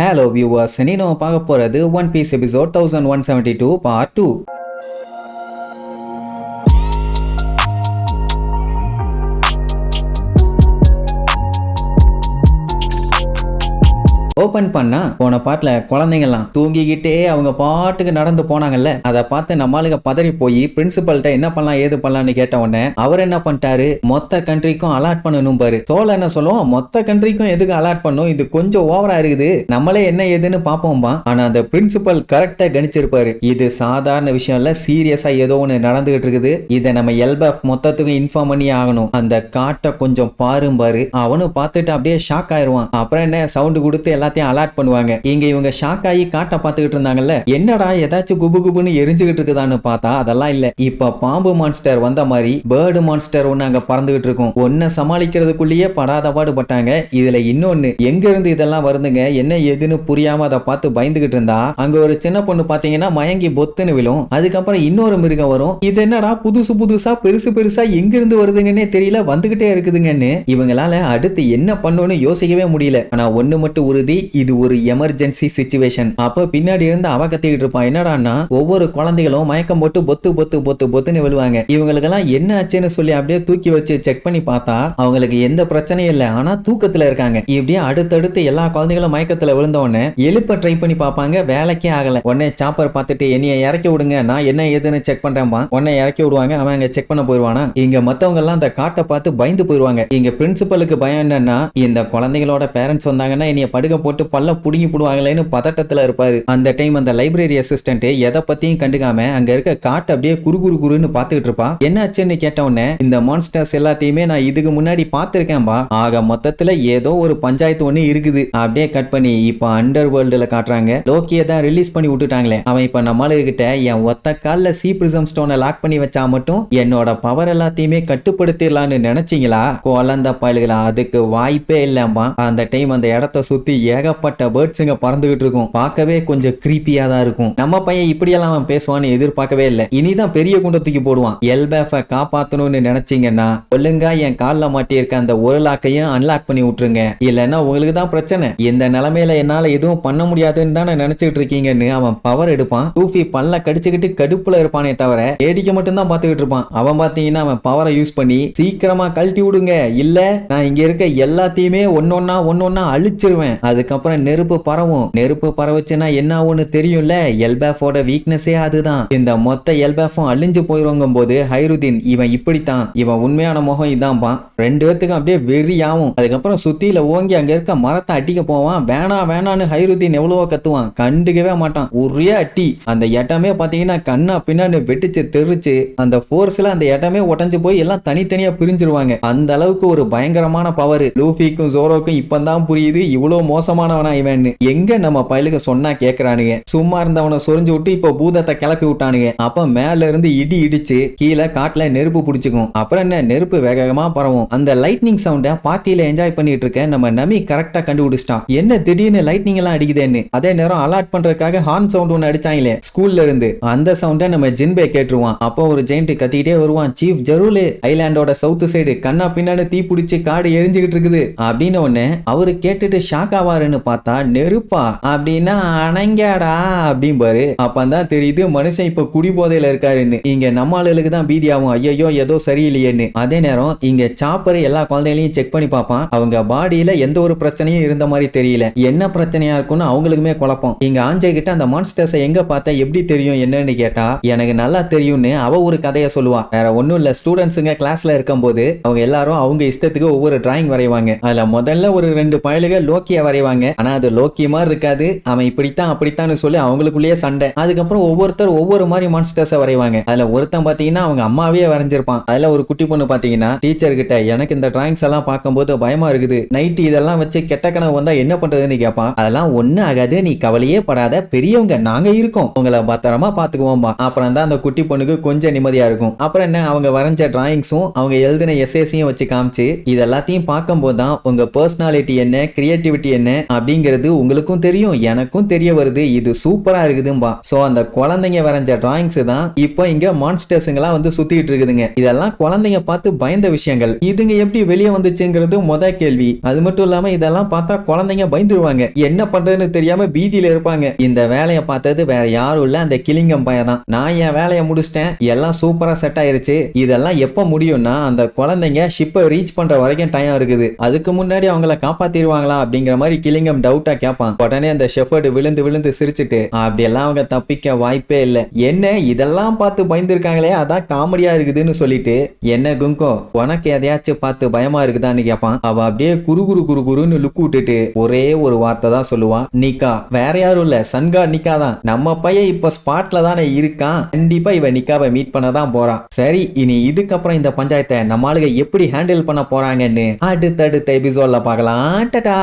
Hello viewers, இன்னைக்கு நம்ம பார்க்க போறது One Piece episode 1172 part 2. Open பண்ணா போன பாட்டுல குழந்தைங்கலாம் தூங்கிக்கிட்டே அவங்க பாட்டுக்கு நடந்து போனாங்கல்ல, அதை பார்த்து நம்மளுக்கு பதறி போய் பிரின்சிபல்கிட்ட என்ன பண்ணலாம் ஏது பண்ணலாம்னு கேட்ட உடனே அவர் என்ன பண்ணிட்டாரு, மொத்த கண்ட்ரிக்கும் அலாட் பண்ணணும் பாரு. சோழ என்ன சொல்லுவோம், மொத்த கண்ட்ரிக்கும் எதுக்கு அலாட் பண்ணும், இது கொஞ்சம் ஓவரா இருக்குது, நம்மளே என்ன ஏதுன்னு பாப்போம்பா. ஆனா அந்த பிரின்சிபல் கரெக்டா கணிச்சிருப்பாரு, இது சாதாரண விஷயம் இல்ல, சீரியஸா ஏதோ ஒண்ணு நடந்துகிட்டு இருக்குது, இதை நம்ம எல்பஃப் மொத்தத்துக்கும் இன்ஃபார்ம் பண்ணி ஆகணும், அந்த காட்டை கொஞ்சம் பாரு. அவனும் பார்த்துட்டு அப்படியே ஷாக் ஆயிருவான். அப்புறம் என்ன சவுண்ட் கொடுத்து எல்லாத்தையும் அலாட் பண்ணுவாங்க. இங்க இவங்க ஷாக் ஆகி காட்ட பார்த்துக்கிட்டு இருந்தாங்கல்ல, என்னடா ஏதாச்சும் குபு குபுன்னு எரிஞ்சுக்கிட்டு இருக்குதான்னு பார்த்தா அதெல்லாம் இல்ல. இப்ப பாம்பு மான்ஸ்டர் வந்த மாதிரி பேர்டு மான்ஸ்டர் ஒண்ணு அங்க பறந்துகிட்டு இருக்கும். ஒன்ன சமாளிக்கிறதுக்குள்ளேயே படாத பாடுபட்டாங்க. இதுல இன்னொன்னு எங்க இருந்து இதெல்லாம் வருதுங்க, என்ன ஏதுன்னு புரியாம அதை பார்த்து பயந்துகிட்டு இருந்தா அங்க ஒரு சின்ன பொண்ணு பாத்தீங்கன்னா மயங்கி பொத்துன்னு விழும். அதுக்கப்புறம் இன்னொரு மிருகம் வரும். இது என்னடா புதுசா பெருசா எங்க இருந்து வருதுங்கன்னே தெரியல, வந்துகிட்டே இருக்குதுங்கன்னு இவங்களால அடுத்து என்ன பண்ணணும்னு யோசிக்கவே முடியல. ஆனா ஒண்ணு மட்டும் உறுதி, இது ஒரு எமர்ஜென்சி சிச்சுவேஷன். அப்ப பின்னாடி இருந்து அவ கத்திக்கிட்டு இருப்பான், என்னடான்னா ஒவ்வொரு குழந்தைகளும் மயக்கம் போட்டு பொத்துன்னு விழுவாங்க. இவங்களுக்கெல்லாம் என்ன ஆச்சுன்னு சொல்லி அப்படியே தூக்கி வச்சு செக் பண்ணி பார்த்தா அவங்களுக்கு எந்த பிரச்சனையும் இல்லை, ஆனா தூக்கத்துல இருக்காங்க. இப்படியே அடுத்தடுத்து எல்லா குழந்தைகளும் மயக்கத்துல விழுந்த உடனே எழுப்ப ட்ரை பண்ணி பார்ப்பாங்க, வேலைக்கே ஆகல. உடனே சாப்பர் பார்த்துட்டு என்னைய இறக்கி விடுங்க, நான் என்ன ஏதுன்னு செக் பண்றேன்பா. உடனே இறக்கி விடுவாங்க. அவன் அங்க செக் பண்ண போயிருவானா. இங்க மத்தவங்க எல்லாம் அந்த காட்டை பார்த்து பயந்து போயிருவாங்க. இங்க பிரின்சிபலுக்கு பயம் என்னன்னா, இந்த குழந்தைகளோட பேரண்ட்ஸ் வந்தாங்கன்னா என்னைய படுக்க போட்டு பல்ல புடுங்கி போடுவாங்களேன்னு பதட்டத்துல இருப்பாரு. அந்த டைம் அந்த லைப்ரரி அசிஸ்டன்ட் எதை பத்தியும் கண்டுக்காம அங்க இருக்க காட்டு அப்படியே குறுன்னு பாத்துக்கிட்டு இருப்பா. என்னாச்சுன்னு கேட்ட உடனே, இந்த மான்ஸ்டர்ஸ் எல்லாத்தையுமே நான் இதுக்கு முன்னாடி பாத்திருக்கேன்பா, ஆக மொத்தத்துல ஏதோ ஒரு பஞ்சாயத்து ஒண்ணு இருக்குது. அப்படியே கட் பண்ணி இப்ப அண்டர் வேர்ல்டுல காட்டுறாங்க. லோக்கியை தான் ரிலீஸ் பண்ணி விட்டுட்டாங்களே, அவன் இப்ப நம்மளுக்கிட்ட என் ஒத்த கால்ல சி பிரிசம் ஸ்டோனை லாக் பண்ணி வச்சா மட்டும் என்னோட பவர் எல்லாத்தையுமே கட்டுப்படுத்திடலான்னு நினைச்சீங்களா குழந்த பயல்களா, அதுக்கு வாய்ப்பே இல்லம்பா. அந்த டைம் அந்த இடத்த சுத்தி ஏகப்பட்ட பேர்ட்ஸுங்க பறந்துகிட்டு இருக்கும். பார்க்கவே கொஞ்சம் கிரீப்பியா தான் இருக்கும். நம்ம பையன் இப்படியெல்லாம் அவன் பேசுவான்னு எதிர்பார்க்கவே இல்லை. இனிதான் பெரிய குண்டை தூக்கி போடுவான். எல்பேஃப காப்பாத்தணும்னு நினைச்சீங்கன்னா ஒழுங்கா என் காலில் மாட்டியிருக்க அந்த ஒரு லாக்கையும் அன்லாக் பண்ணி விட்டுருங்க, இல்லைன்னா உங்களுக்கு தான் பிரச்சனை. இந்த நிலைமையில என்னால எதுவும் பண்ண முடியாதுன்னு தானே நினைச்சிட்டு இருக்கீங்கன்னு அவன் பவர் எடுப்பான். டூஃபி பல்ல கடிச்சுக்கிட்டு கடுப்புல இருப்பானே தவிர ஏடிக்க மட்டும் தான் பாத்துக்கிட்டு இருப்பான். அவன் பாத்தீங்கன்னா அவன் பவரை யூஸ் பண்ணி சீக்கிரமா கழட்டி விடுங்க, இல்ல நான் இங்க இருக்க எல்லாத்தையுமே ஒன்னொன்னா அழிச்சிருவேன். அதுக்கப்புறம் நெருப்பு பரவும். நெருப்பு பரவச்சுன்னா என்ன ஆகும்னு தெரியும்ல, எல்பேஃபோட வீக்னஸே அதுதான். இந்த மொத்த எல்பேஃபும் அழிஞ்சு போயிருவங்கும் போது ஹைருதீன் இவன் இப்படித்தான், இவன் உண்மையான முகம் இதான்பா. ரெண்டு பேத்துக்கும் அப்படியே வெறியாவும். அதுக்கப்புறம் சுத்தியில ஓங்கி அங்க இருக்க மரத்தை அடிக்க போவான். வேணான்னு ஹைருதீன் எவ்வளவோ கத்துவான், கண்டுக்கவே மாட்டான். ஒரே அட்டி. அந்த இடமே பாத்தீங்கன்னா கண்ணா பின்னான்னு வெட்டிச்சு தெரிச்சு அந்த போர்ஸ்ல அந்த இடமே உடஞ்சு போய் எல்லாம் தனித்தனியா பிரிஞ்சிருவாங்க. அந்த அளவுக்கு ஒரு பயங்கரமான பவர். லூஃபிக்கும் ஜோரோக்கும் இப்பதான் புரியுது இவ்வளவு மோசமானவனா இவன். எங்க நம்ம பயலுக்கு சொன்னா கேக்குறானுங்க, சும்மா இருந்தவனை சொரிஞ்சு விட்டு இப்ப பூதத்தை கிளப்பி விட்டானுங்க. அப்ப மேல இருந்து இடி இடிச்சு கீழே காட்டுல நெருப்பு பிடிச்சுக்கும். அப்புறம் என்ன, நெருப்பு வேகமா பரவும். அந்த லைட்னிங் சவுண்ட பார்ட்டியில என்ஜாய் பண்ணிட்டு இருக்க நம்ம நமி கரெக்டா கண்டுபிடிச்சிட்டான். என்ன திடீர்னு லைட்னிங் எல்லாம் அடிக்குதுன்னு. அதே நேரம் அலாட் பண்றதுக்காக ஹார்ன் சவுண்ட் ஒன்னு அடிச்சாங்களே ஸ்கூல்ல இருந்து, அந்த சவுண்ட நம்ம ஜின்பே கேட்டுருவான். அப்போ ஒரு ஜெயிண்ட் கத்திக்கிட்டே வருவான், சீஃப் ஜரூலு ஐலாண்டோட சவுத் சைடு கண்ணா பின்னாடி தீ பிடிச்சு காடு எரிஞ்சுக்கிட்டு இருக்குது அப்படின்னு ஒண்ணு. அவரு கேட்டுட்டு ஷாக் ஆவாருன்னு பார்த்தா, நெருப்பா அப்படின்னா அணங்காடா அப்படிம்பாரு. அப்பதான் தெரியுது மனுஷன் இப்ப குடி போதையில இருக்காருன்னு. இங்க நம்ம ஆளுகளுக்கு தான் பீதியாகும், ஐயோ ஏதோ சரியில்லையேன்னு. அதே நேரம் இங்க சாப்பர் எல்லா குழந்தைகளையும் செக் பண்ணி பார்ப்பான். அவங்க பாடியில எந்த ஒரு பிரச்சனையும் இருந்த மாதிரி தெரியல. என்ன பிரச்சனையா இருக்கும்னு அவங்களுக்குமே குழப்பம். இங்க ஆஞ்சை கிட்ட அந்த மான்ஸ்டர்ஸ் எங்க பார்த்தா எப்படி தெரியும் என்னன்னு கேட்டா, எனக்கு நல்லா தெரியும்னு அவ ஒரு கதையை சொல்லுவா. வேற ஒண்ணும் இல்ல, ஸ்டூடெண்ட்ஸுங்க கிளாஸ்ல இருக்கும் போது அவங்க எல்லாரும் அவங்க இஷ்டத்துக்கு ஒவ்வொரு டிராயிங் வரைவாங்க. அதுல முதல்ல ஒரு 2 பயலுக லோக்கிய வரைவாங்க. ஆனா அது லோக்கி மாதிரி இருக்காது, அவன் இப்படித்தான் அப்படித்தான் சொல்லி அவங்களுக்குள்ளேயே சண்டை. அதுக்கப்புறம் ஒவ்வொருத்தர் ஒவ்வொரு மாதிரி மான்ஸ்டர்ஸ வரைவாங்க. அதுல ஒருத்தன் பாத்தீங்கன்னா அவங்க அம்மாவே வரைஞ்சிருப்பான். அதுல ஒரு குட்டி பொண்ணு பாத்தீங்கன்னா டீச்சர் கிட்ட எனக்கு இந்த டிராயிங்ஸ் எல்லாம் பார்க்கும்போது பயமா இருக்குது, நைட் இதெல்லாம் வச்சு கெட்ட கனவு வந்தா என்ன பண்றதுன்னு கேட்பான். அதெல்லாம் ஒண்ணு ஆகாது, நீ கவலையே படாத, பெரியவங்க நாங்க இருக்கோம், உங்களை பத்திரமா பாத்துக்குவோம்பா. அப்புறம் தான் அந்த குட்டி பொண்ணுக்கு கொஞ்சம் நிம்மதியா இருக்கும். அப்புறம் என்ன, அவங்க வரைஞ்ச டிராயிங்ஸும் அவங்க எழுதின எஸ்ஏஸையும் வச்சு காமிச்சு இது எல்லாத்தையும் பார்க்கும் போதுதான் உங்க பர்சனாலிட்டி என்ன, கிரியேட்டிவிட்டி என்ன அப்படிங்கிறது உங்களுக்கும் தெரியும், எனக்கும் தெரிய வருது. இது சூப்பரா இருக்குதும்பா. சோ அந்த குழந்தைங்க வரைஞ்ச டிராயிங்ஸ் தான் இப்போ இங்க மான்ஸ்டர்ஸ்ங்களா வந்து சுத்திட்டு இருக்குதுங்க. இதெல்லாம் குழந்தைங்க பார்த்து பயந்த விஷயங்கள். இதுங்க எப்படி வெளியே வந்துச்சுங்கிறது முத கேள்வி. அது மட்டும் இல்லாம இதெல்லாம் பார்த்தா குழந்தைங்க பயந்துருவாங்க, என்ன பண்றதுன்னு தெரியாம பீதியில இருப்பாங்க. இந்த வேலையை பார்த்தது வேற யாரும் இல்ல, அந்த கிளிங்கம் பையன் தான். நான் என் வேலையை முடிச்சிட்டேன், எல்லாம் சூப்பரா செட் ஆயிருச்சு. இதெல்லாம் எப்ப முடியும்னா அந்த குழந்தைங்க ஷிப்பை ரீச் பண்ற வரைக்கும் டைம் இருக்குது. அதுக்கு முன்னாடி அவங்கள காப்பாத்திடுவாங்களா அப்படிங்கிற மாதிரி கிளிங்கம் டவுட்டா கேட்பான். உடனே அந்த ஷெஃபர்டு விழுந்து விழுந்து சிரிச்சுட்டு, அப்படியெல்லாம் அவங்க தப்பிக்க வாய்ப்பே இல்ல, என்ன இதெல்லாம் பார்த்து பயந்துருக்காங்களே அதான் காமெடியா இருக்குதுன்னு சொல்லிட்டு, என்ன குங்கோ உனக்கு எதையாச்சும் பார்த்து பயமா இருக்குதான்னு கேட்பான். அவ அப்படியே குரு குரு குரு குருன்னு லுக் விட்டுட்டு ஒரே ஒரு வார்த்தை தான் சொல்லுவான், நிக்கா. வேற யாரும் இல்ல, சன்கா நிக்கா தான். நம்ம பையன் இப்ப ஸ்பாட்ல தானே இருக்கான், கண்டிப்பா இவ நிக்காவை மீட் பண்ண தான் போறான். சரி, இனி இதுக்கப்புறம் இந்த பஞ்சாயத்தை நம்ம ஆளுங்க எப்படி ஹேண்டில் பண்ண போறாங்கன்னு அடுத்தடுத்த எபிசோட்ல பார்க்கலாம். டடா.